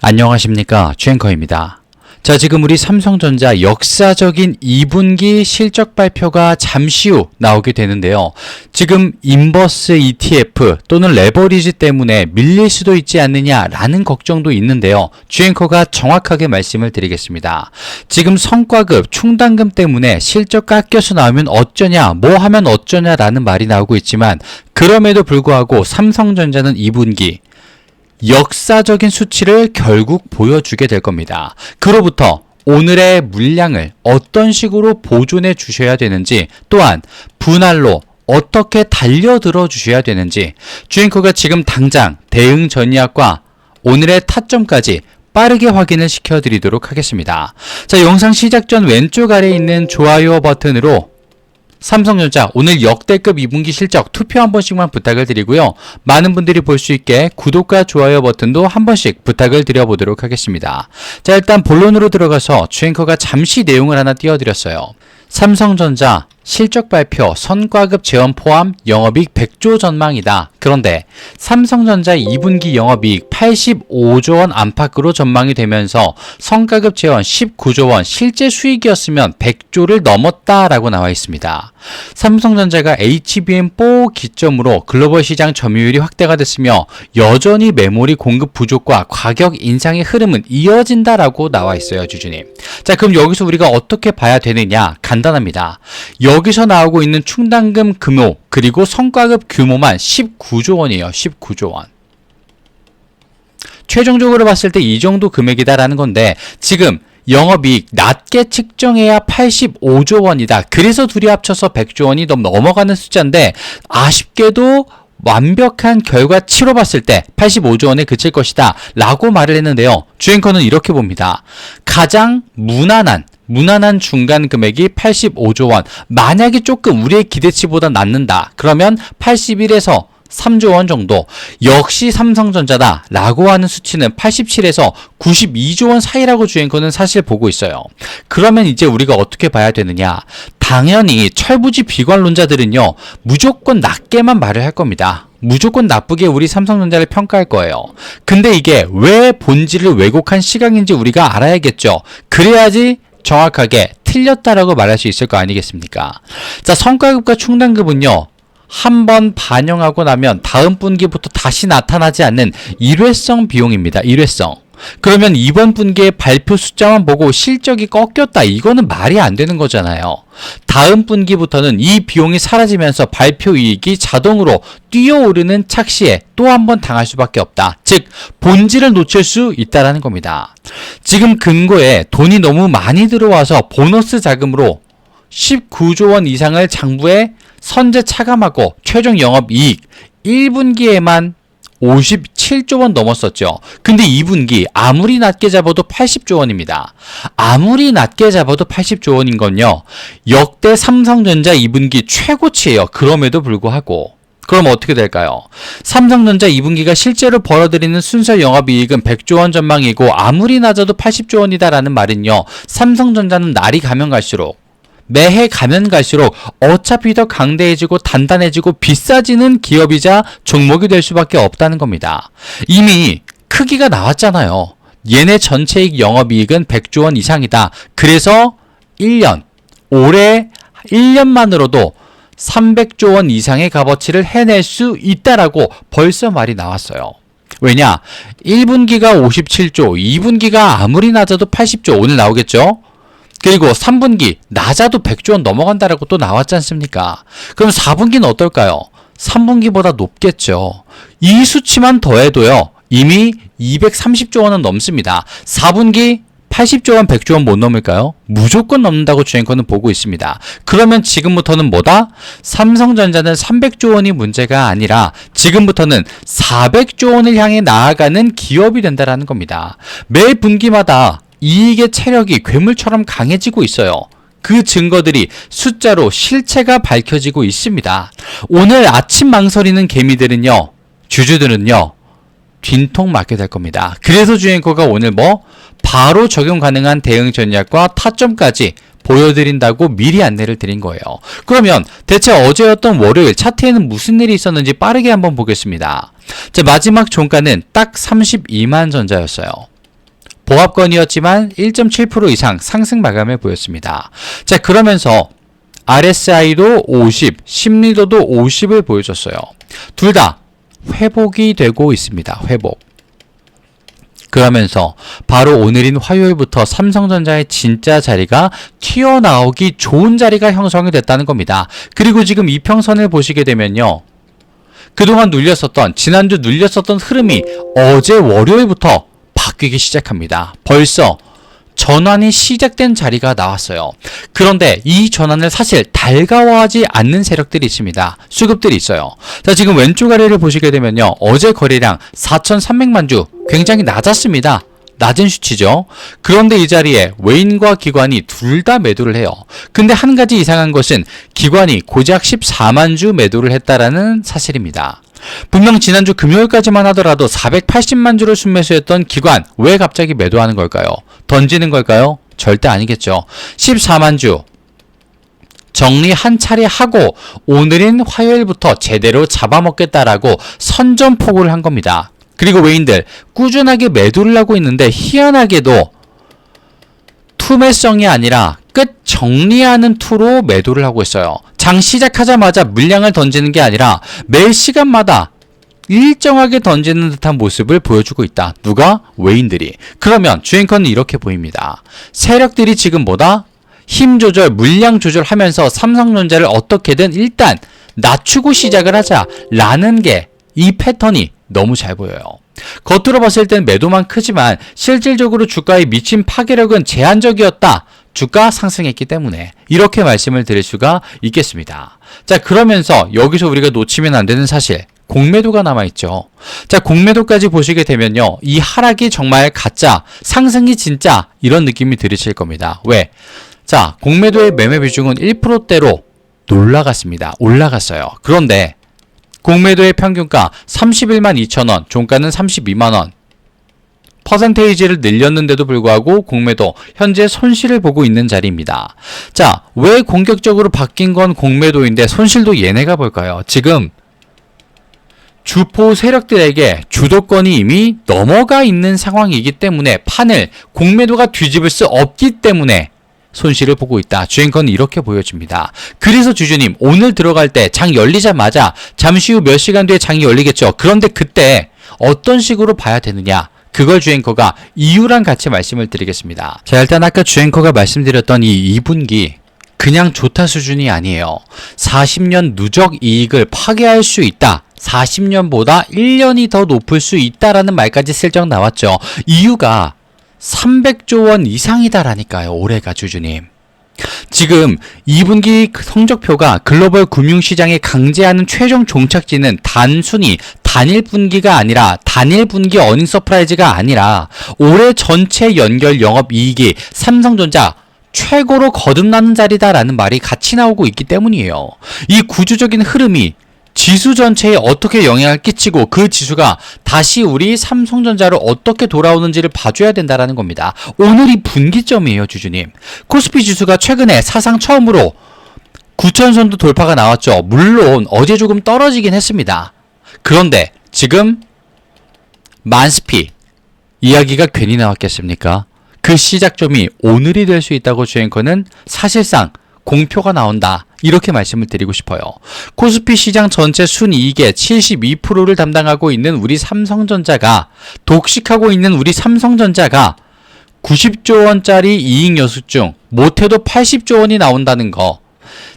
안녕하십니까, 주앵커입니다. 자, 지금 우리 삼성전자 역사적인 2분기 실적 발표가 잠시 후 나오게 되는데요. 지금 인버스 ETF 또는 레버리지 때문에 밀릴 수도 있지 않느냐라는 걱정도 있는데요. 주앵커가 정확하게 말씀을 드리겠습니다. 지금 성과급, 충당금 때문에 실적 깎여서 나오면 어쩌냐, 뭐 하면 어쩌냐라는 말이 나오고 있지만 그럼에도 불구하고 삼성전자는 2분기 역사적인 수치를 결국 보여주게 될 겁니다. 그로부터 오늘의 물량을 어떤 식으로 보존해 주셔야 되는지, 또한 분할로 어떻게 달려들어 주셔야 되는지 주앵커가 지금 당장 대응 전략과 오늘의 타점까지 빠르게 확인을 시켜드리도록 하겠습니다. 자, 영상 시작 전 왼쪽 아래에 있는 좋아요 버튼으로 삼성전자 오늘 역대급 2분기 실적 투표 한 번씩만 부탁을 드리고요. 많은 분들이 볼 수 있게 구독과 좋아요 버튼도 한 번씩 부탁을 드려보도록 하겠습니다. 자, 일단 본론으로 들어가서 주앵커가 잠시 내용을 하나 띄워드렸어요. 삼성전자 실적 발표, 선과급 재원 포함 영업이익 100조 전망이다. 그런데 삼성전자 2분기 영업이익 85조 원 안팎으로 전망이 되면서 성과급 재원 19조 원, 실제 수익이었으면 100조를 넘었다라고 나와 있습니다. 삼성전자가 HBM4 기점으로 글로벌 시장 점유율이 확대가 됐으며 여전히 메모리 공급 부족과 가격 인상의 흐름은 이어진다라고 나와 있어요, 주주님. 자, 그럼 여기서 우리가 어떻게 봐야 되느냐? 간단합니다. 여기서 나오고 있는 충당금 규모 그리고 성과급 규모만 19조 원이에요. 19조 원. 최종적으로 봤을 때 이 정도 금액이다라는 건데 지금 영업이익 낮게 측정해야 85조 원이다. 그래서 둘이 합쳐서 100조 원이 넘어가는 숫자인데 아쉽게도 완벽한 결과치로 봤을 때 85조 원에 그칠 것이다 라고 말을 했는데요. 주앵커는 이렇게 봅니다. 가장 무난한 중간 금액이 85조 원. 만약에 조금 우리의 기대치보다 낮는다. 그러면 81에서 3조 원 정도. 역시 삼성전자다 라고 하는 수치는 87에서 92조 원 사이라고 주앵커는 사실 보고 있어요. 그러면 이제 우리가 어떻게 봐야 되느냐? 당연히 철부지 비관론자들은요, 무조건 낮게만 말을 할 겁니다. 무조건 나쁘게 우리 삼성전자를 평가할 거예요. 근데 이게 왜 본질을 왜곡한 시각인지 우리가 알아야겠죠. 그래야지 정확하게 틀렸다라고 말할 수 있을 거 아니겠습니까? 자, 성과급과 충당급은요, 한번 반영하고 나면 다음 분기부터 다시 나타나지 않는 일회성 비용입니다. 일회성. 그러면 이번 분기의 발표 숫자만 보고 실적이 꺾였다. 이거는 말이 안 되는 거잖아요. 다음 분기부터는 이 비용이 사라지면서 발표 이익이 자동으로 뛰어오르는 착시에 또 한 번 당할 수밖에 없다. 즉, 본질을 놓칠 수 있다는 겁니다. 지금 근거에 돈이 너무 많이 들어와서 보너스 자금으로 19조 원 이상을 장부에 선제 차감하고 최종 영업이익 1분기에만 57조 원 넘었었죠. 근데 2분기 아무리 낮게 잡아도 80조 원입니다. 아무리 낮게 잡아도 80조 원인 건요, 역대 삼성전자 2분기 최고치예요. 그럼에도 불구하고. 그럼 어떻게 될까요? 삼성전자 2분기가 실제로 벌어들이는 순서 영업이익은 100조 원 전망이고 아무리 낮아도 80조 원이다라는 말은요, 삼성전자는 날이 가면 갈수록, 매해 가면 갈수록 어차피 더 강대해지고 단단해지고 비싸지는 기업이자 종목이 될 수밖에 없다는 겁니다. 이미 크기가 나왔잖아요. 얘네 전체익 영업이익은 100조 원 이상이다. 그래서 1년, 올해 1년만으로도 300조 원 이상의 값어치를 해낼 수 있다라고 벌써 말이 나왔어요. 왜냐? 1분기가 57조, 2분기가 아무리 낮아도 80조, 오늘 나오겠죠? 그리고 3분기 낮아도 100조 원 넘어간다라고 또 나왔지 않습니까? 그럼 4분기는 어떨까요? 3분기보다 높겠죠. 이 수치만 더해도요, 이미 230조 원은 넘습니다. 4분기 80조 원, 100조 원 못 넘을까요? 무조건 넘는다고 주앵커는 보고 있습니다. 그러면 지금부터는 뭐다? 삼성전자는 300조 원이 문제가 아니라 지금부터는 400조 원을 향해 나아가는 기업이 된다는 겁니다. 매 분기마다 이익의 체력이 괴물처럼 강해지고 있어요. 그 증거들이 숫자로 실체가 밝혀지고 있습니다. 오늘 아침 망설이는 개미들은요, 주주들은요, 뒷통 맞게 될 겁니다. 그래서 주앵커가 오늘 바로 적용 가능한 대응 전략과 타점까지 보여드린다고 미리 안내를 드린 거예요. 그러면 대체 어제였던 월요일 차트에는 무슨 일이 있었는지 빠르게 한번 보겠습니다. 자, 마지막 종가는 딱 32만 전자였어요. 보합권이었지만 1.7% 이상 상승 마감을 보였습니다. 자, 그러면서 RSI도 50, 심리도도 50을 보여줬어요. 둘 다 회복이 되고 있습니다. 회복. 그러면서 바로 오늘인 화요일부터 삼성전자의 진짜 자리가 튀어나오기 좋은 자리가 형성이 됐다는 겁니다. 그리고 지금 이평선을 보시게 되면요, 그동안 눌렸었던, 지난주 눌렸었던 흐름이 어제 월요일부터 바뀌기 시작합니다. 벌써 전환이 시작된 자리가 나왔어요. 그런데 이 전환을 사실 달가워하지 않는 세력들이 있습니다. 수급들이 있어요. 자, 지금 왼쪽 아래를 보시게 되면요, 어제 거래량 4,300만 주, 굉장히 낮았습니다. 낮은 수치죠. 그런데 이 자리에 외인과 기관이 둘 다 매도를 해요. 근데 한 가지 이상한 것은 기관이 고작 14만 주 매도를 했다라는 사실입니다. 분명 지난주 금요일까지만 하더라도 480만 주를 순매수했던 기관, 왜 갑자기 매도하는 걸까요? 던지는 걸까요? 절대 아니겠죠. 14만 주 정리 한 차례 하고 오늘인 화요일부터 제대로 잡아먹겠다라고 선전포고를 한 겁니다. 그리고 외인들 꾸준하게 매도를 하고 있는데 희한하게도 투매성이 아니라 끝 정리하는 투로 매도를 하고 있어요. 장 시작하자마자 물량을 던지는 게 아니라 매 시간마다 일정하게 던지는 듯한 모습을 보여주고 있다. 누가? 외인들이. 그러면 주행커는 이렇게 보입니다. 세력들이 지금 뭐다? 힘 조절, 물량 조절하면서 삼성전자를 어떻게든 일단 낮추고 시작을 하자라는 게 이 패턴이 너무 잘 보여요. 겉으로 봤을 땐 매도만 크지만 실질적으로 주가에 미친 파괴력은 제한적이었다. 주가 상승했기 때문에 이렇게 말씀을 드릴 수가 있겠습니다. 자, 그러면서 여기서 우리가 놓치면 안 되는 사실, 공매도가 남아있죠. 자, 공매도까지 보시게 되면요, 이 하락이 정말 가짜, 상승이 진짜, 이런 느낌이 들으실 겁니다. 왜? 자, 공매도의 매매 비중은 1%대로 올라갔어요. 그런데 공매도의 평균가 31만 2천원, 종가는 32만원. 퍼센테이지를 늘렸는데도 불구하고 공매도 현재 손실을 보고 있는 자리입니다. 자, 왜 공격적으로 바뀐 건 공매도인데 손실도 얘네가 볼까요? 지금 주포 세력들에게 주도권이 이미 넘어가 있는 상황이기 때문에 판을 공매도가 뒤집을 수 없기 때문에 손실을 보고 있다. 주행커는 이렇게 보여집니다. 그래서 주주님, 오늘 들어갈 때 장 열리자마자 잠시 후 몇 시간 뒤에 장이 열리겠죠. 그런데 그때 어떤 식으로 봐야 되느냐, 그걸 주행커가 이유랑 같이 말씀을 드리겠습니다. 자, 일단 아까 주행커가 말씀드렸던 이 2분기 그냥 좋다 수준이 아니에요. 40년 누적 이익을 파괴할 수 있다. 40년보다 1년이 더 높을 수 있다라는 말까지 슬쩍 나왔죠. 이유가 300조 원 이상이다라니까요. 올해가 주주님. 지금 2분기 성적표가 글로벌 금융시장에 강제하는 최종 종착지는 단순히 단일 분기가 아니라 단일 분기 어닝 서프라이즈가 아니라 올해 전체 연결 영업이익이 삼성전자 최고로 거듭나는 자리다라는 말이 같이 나오고 있기 때문이에요. 이 구조적인 흐름이 지수 전체에 어떻게 영향을 끼치고 그 지수가 다시 우리 삼성전자로 어떻게 돌아오는지를 봐줘야 된다는 겁니다. 오늘이 분기점이에요, 주주님. 코스피 지수가 최근에 사상 처음으로 9,000선도 돌파가 나왔죠. 물론 어제 조금 떨어지긴 했습니다. 그런데 지금 만스피 이야기가 괜히 나왔겠습니까? 그 시작점이 오늘이 될 수 있다고 주행커는 사실상 공표가 나온다. 이렇게 말씀을 드리고 싶어요. 코스피 시장 전체 순이익의 72%를 담당하고 있는 우리 삼성전자가, 독식하고 있는 우리 삼성전자가 90조 원짜리 이익 여수 중 못해도 80조 원이 나온다는 거,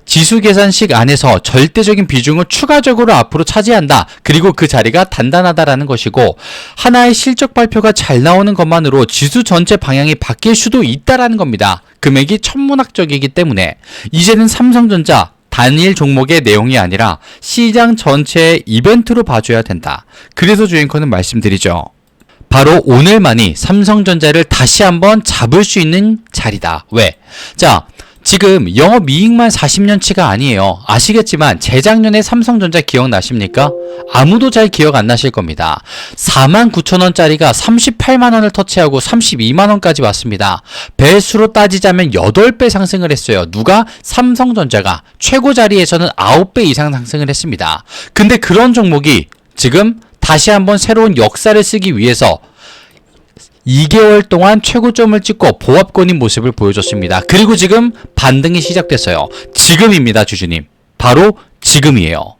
지수 계산식 안에서 절대적인 비중을 추가적으로 앞으로 차지한다. 그리고 그 자리가 단단하다라는 것이고, 하나의 실적 발표가 잘 나오는 것만으로 지수 전체 방향이 바뀔 수도 있다라는 겁니다. 금액이 천문학적이기 때문에 이제는 삼성전자 단일 종목의 내용이 아니라 시장 전체의 이벤트로 봐줘야 된다. 그래서 주행커는 말씀드리죠. 바로 오늘만이 삼성전자를 다시 한번 잡을 수 있는 자리다. 왜? 자, 지금 영업이익만 40년치가 아니에요. 아시겠지만 재작년에 삼성전자 기억나십니까? 아무도 잘 기억 안 나실 겁니다. 49,000원짜리가 38만원을 터치하고 32만원까지 왔습니다. 배수로 따지자면 8배 상승을 했어요. 누가? 삼성전자가. 최고 자리에서는 9배 이상 상승을 했습니다. 근데 그런 종목이 지금 다시 한번 새로운 역사를 쓰기 위해서 2개월 동안 최고점을 찍고 보합권인 모습을 보여줬습니다. 그리고 지금 반등이 시작됐어요. 지금입니다, 주주님. 바로 지금이에요.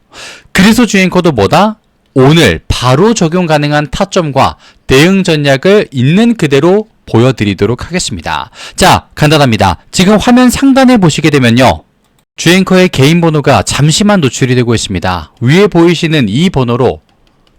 그래서 주앵커도 뭐다? 오늘 바로 적용 가능한 타점과 대응 전략을 있는 그대로 보여드리도록 하겠습니다. 자, 간단합니다. 지금 화면 상단에 보시게 되면요, 주앵커의 개인 번호가 잠시만 노출이 되고 있습니다. 위에 보이시는 이 번호로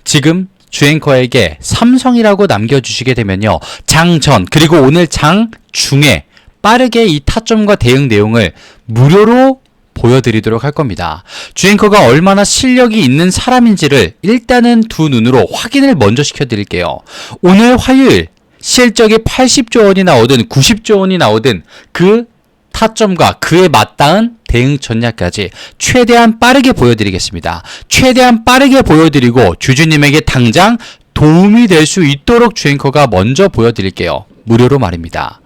지금 주앵커에게 삼성이라고 남겨주시게 되면요, 장전 그리고 오늘 장중에 빠르게 이 타점과 대응 내용을 무료로 보여드리도록 할 겁니다. 주앵커가 얼마나 실력이 있는 사람인지를 일단은 두 눈으로 확인을 먼저 시켜드릴게요. 오늘 화요일 실적이 80조 원이 나오든 90조 원이 나오든 그 타점과 그에 맞닿은 대응 전략까지 최대한 빠르게 보여드리겠습니다. 최대한 빠르게 보여드리고 주주님에게 당장 도움이 될 수 있도록 주앵커가 먼저 보여드릴게요. 무료로 말입니다.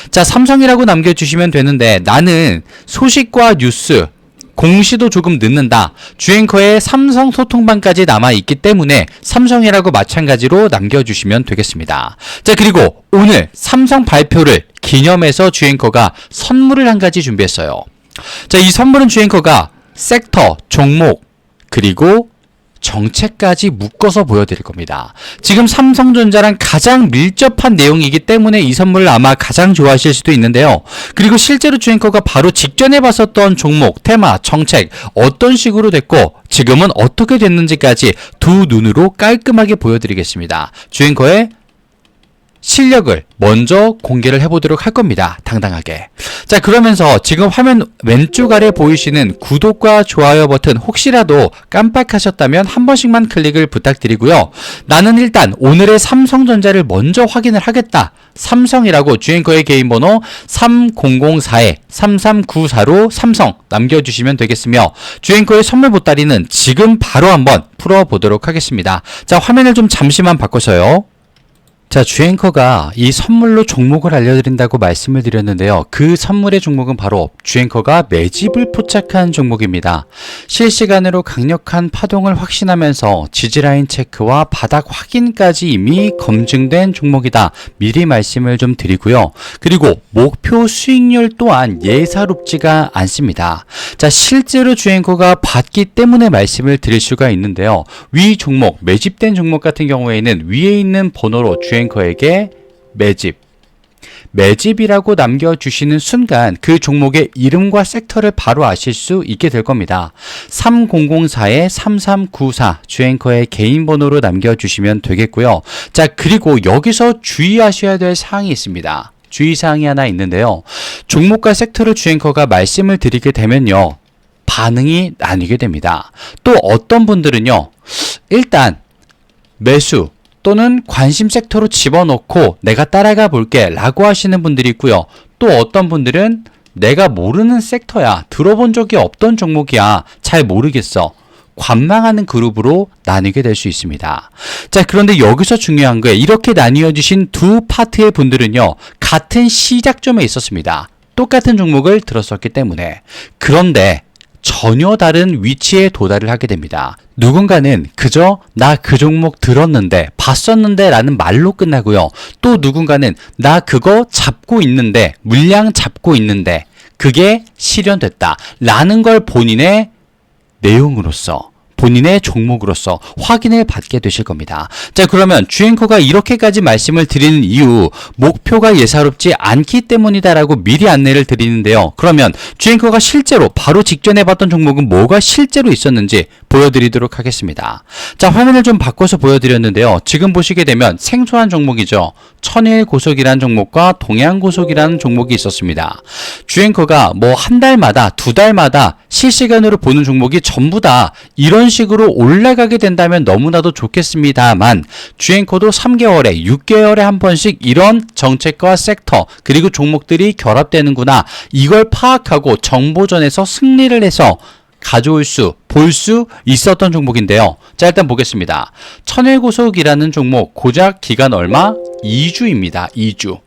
자, 삼성이라고 남겨주시면 되는데 나는 소식과 뉴스, 공시도 조금 늦는다. 주앵커의 삼성 소통방까지 남아있기 때문에 삼성이라고 마찬가지로 남겨주시면 되겠습니다. 자, 그리고 오늘 삼성 발표를 기념해서 주앵커가 선물을 한 가지 준비했어요. 자, 이 선물은 주앵커가 섹터, 종목, 그리고 정책까지 묶어서 보여드릴 겁니다. 지금 삼성전자랑 가장 밀접한 내용이기 때문에 이 선물을 아마 가장 좋아하실 수도 있는데요. 그리고 실제로 주앵커가 바로 직전에 봤었던 종목, 테마, 정책 어떤 식으로 됐고 지금은 어떻게 됐는지까지 두 눈으로 깔끔하게 보여드리겠습니다. 주앵커의 실력을 먼저 공개를 해보도록 할 겁니다. 당당하게. 자, 그러면서 지금 화면 왼쪽 아래 보이시는 구독과 좋아요 버튼 혹시라도 깜빡하셨다면 한 번씩만 클릭을 부탁드리고요. 나는 일단 오늘의 삼성전자를 먼저 확인을 하겠다. 삼성이라고 주앵커의 개인 번호 3004-3394로 삼성 남겨주시면 되겠으며 주앵커의 선물 보따리는 지금 바로 한번 풀어보도록 하겠습니다. 자, 화면을 좀 잠시만 바꿔서요. 자, 주앵커가 이 선물로 종목을 알려드린다고 말씀을 드렸는데요. 그 선물의 종목은 바로 주앵커가 매집을 포착한 종목입니다. 실시간으로 강력한 파동을 확신하면서 지지라인 체크와 바닥 확인까지 이미 검증된 종목이다. 미리 말씀을 좀 드리고요. 그리고 목표 수익률 또한 예사롭지가 않습니다. 자, 실제로 주앵커가 봤기 때문에 말씀을 드릴 수가 있는데요. 위 종목, 매집된 종목 같은 경우에는 위에 있는 번호로 주앵커에게 매집이라고 남겨주시는 순간 그 종목의 이름과 섹터를 바로 아실 수 있게 될 겁니다. 3004-3394 주앵커의 개인 번호로 남겨주시면 되겠고요. 자, 그리고 여기서 주의하셔야 될 사항이 있습니다. 주의사항이 하나 있는데요. 종목과 섹터를 주앵커가 말씀을 드리게 되면요, 반응이 나뉘게 됩니다. 또 어떤 분들은요, 일단 매수 또는 관심 섹터로 집어넣고 내가 따라가 볼게 라고 하시는 분들이 있고요. 또 어떤 분들은 내가 모르는 섹터야, 들어본 적이 없던 종목이야, 잘 모르겠어, 관망하는 그룹으로 나뉘게 될 수 있습니다. 자, 그런데 여기서 중요한 거예요. 이렇게 나뉘어 주신 두 파트의 분들은요, 같은 시작점에 있었습니다. 똑같은 종목을 들었었기 때문에. 그런데 전혀 다른 위치에 도달을 하게 됩니다. 누군가는 그저 나 그 종목 들었는데, 봤었는데 라는 말로 끝나고요. 또 누군가는 나 그거 잡고 있는데, 물량 잡고 있는데 그게 실현됐다 라는 걸 본인의 내용으로서, 본인의 종목으로서 확인을 받게 되실 겁니다. 자, 그러면 주앵커가 이렇게까지 말씀을 드리는 이유, 목표가 예사롭지 않기 때문이다라고 미리 안내를 드리는데요. 그러면 주앵커가 실제로 바로 직전에 봤던 종목은 뭐가 실제로 있었는지 보여드리도록 하겠습니다. 자, 화면을 좀 바꿔서 보여드렸는데요. 지금 보시게 되면 생소한 종목이죠. 천일고속이라는 종목과 동양고속이라는 종목이 있었습니다. 주앵커가 뭐 한 달마다, 두 달마다 실시간으로 보는 종목이 전부 다 이런 식으로 올라가게 된다면 너무나도 좋겠습니다만, 주앵커도 3개월에 6개월에 한 번씩 이런 정책과 섹터 그리고 종목들이 결합되는구나, 이걸 파악하고 정보전에서 승리를 해서 가져올 수, 볼 수 있었던 종목인데요. 자, 일단 보겠습니다. 천일고속이라는 종목 고작 기간 얼마? 2주입니다. 2주.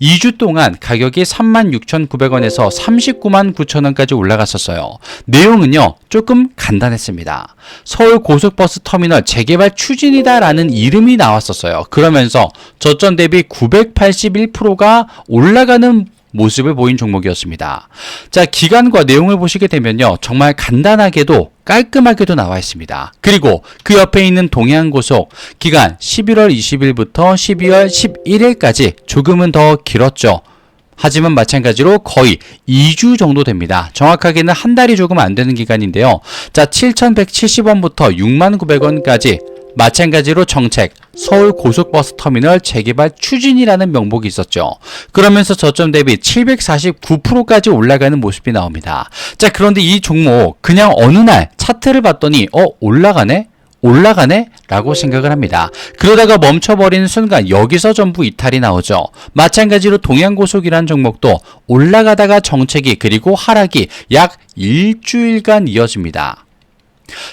2주 동안 가격이 36,900원에서 399,900원까지 올라갔었어요. 내용은요, 조금 간단했습니다. 서울 고속버스 터미널 재개발 추진이다라는 이름이 나왔었어요. 그러면서 저점 대비 981%가 올라가는 모습을 보인 종목이었습니다. 자, 기간과 내용을 보시게 되면요, 정말 간단하게도 깔끔하게도 나와 있습니다. 그리고 그 옆에 있는 동해안고속 기간 11월 20일부터 12월 11일까지 조금은 더 길었죠. 하지만 마찬가지로 거의 2주 정도 됩니다. 정확하게는 한 달이 조금 안 되는 기간인데요. 자, 7,170원부터 69,000원까지 마찬가지로 정책 서울 고속버스 터미널 재개발 추진이라는 명목이 있었죠. 그러면서 저점 대비 749%까지 올라가는 모습이 나옵니다. 자, 그런데 이 종목 그냥 어느 날 차트를 봤더니 올라가네? 라고 생각을 합니다. 그러다가 멈춰버리는 순간 여기서 전부 이탈이 나오죠. 마찬가지로 동양고속이라는 종목도 올라가다가 정책이 그리고 하락이 약 일주일간 이어집니다.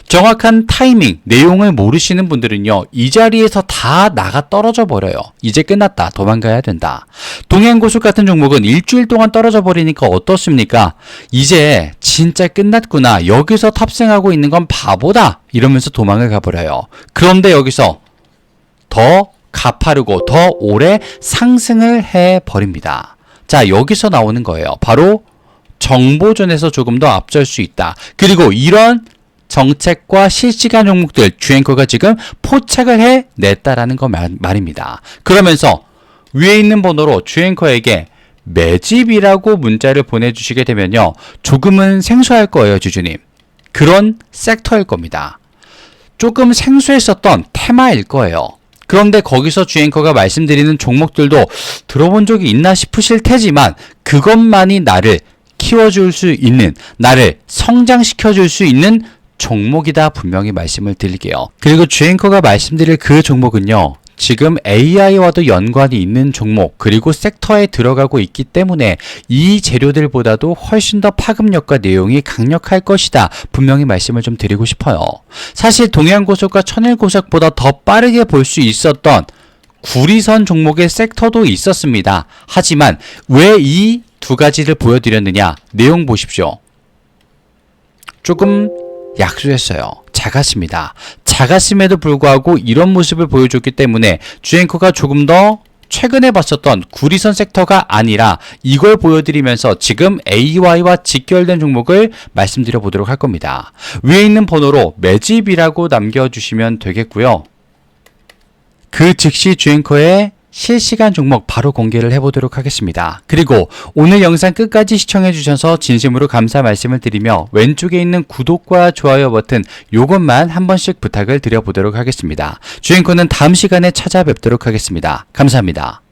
정확한 타이밍, 내용을 모르시는 분들은요, 이 자리에서 다 나가 떨어져 버려요. 이제 끝났다. 도망가야 된다. 동해안고속 같은 종목은 일주일 동안 떨어져 버리니까 어떻습니까? 이제 진짜 끝났구나. 여기서 탑승하고 있는 건 바보다. 이러면서 도망을 가버려요. 그런데 여기서 더 가파르고 더 오래 상승을 해버립니다. 자, 여기서 나오는 거예요. 바로 정보전에서 조금 더 앞설 수 있다. 그리고 이런 정책과 실시간 종목들 주앵커가 지금 포착을 해냈다라는 거 말입니다. 그러면서 위에 있는 번호로 주앵커에게 매집이라고 문자를 보내주시게 되면요, 조금은 생소할 거예요, 주주님. 그런 섹터일 겁니다. 조금 생소했었던 테마일 거예요. 그런데 거기서 주앵커가 말씀드리는 종목들도 들어본 적이 있나 싶으실 테지만 그것만이 나를 키워줄 수 있는, 나를 성장시켜줄 수 있는 종목이다 분명히 말씀을 드릴게요. 그리고 주앵커가 말씀드릴 그 종목은요, 지금 AI와도 연관이 있는 종목 그리고 섹터에 들어가고 있기 때문에 이 재료들보다도 훨씬 더 파급력과 내용이 강력할 것이다 분명히 말씀을 좀 드리고 싶어요. 사실 동해안고속과 천일고속보다 더 빠르게 볼 수 있었던 구리선 종목의 섹터도 있었습니다. 하지만 왜 이 두 가지를 보여드렸느냐, 내용 보십시오. 조금 약소했어요. 작았습니다. 작았음에도 불구하고 이런 모습을 보여줬기 때문에 주앵커가 조금 더 최근에 봤었던 구리선 섹터가 아니라 이걸 보여드리면서 지금 AY와 직결된 종목을 말씀드려 보도록 할 겁니다. 위에 있는 번호로 매집이라고 남겨주시면 되겠고요. 그 즉시 주앵커의 실시간 종목 바로 공개를 해보도록 하겠습니다. 그리고 오늘 영상 끝까지 시청해주셔서 진심으로 감사 말씀을 드리며 왼쪽에 있는 구독과 좋아요 버튼 요것만 한 번씩 부탁을 드려보도록 하겠습니다. 주앵커는 다음 시간에 찾아뵙도록 하겠습니다. 감사합니다.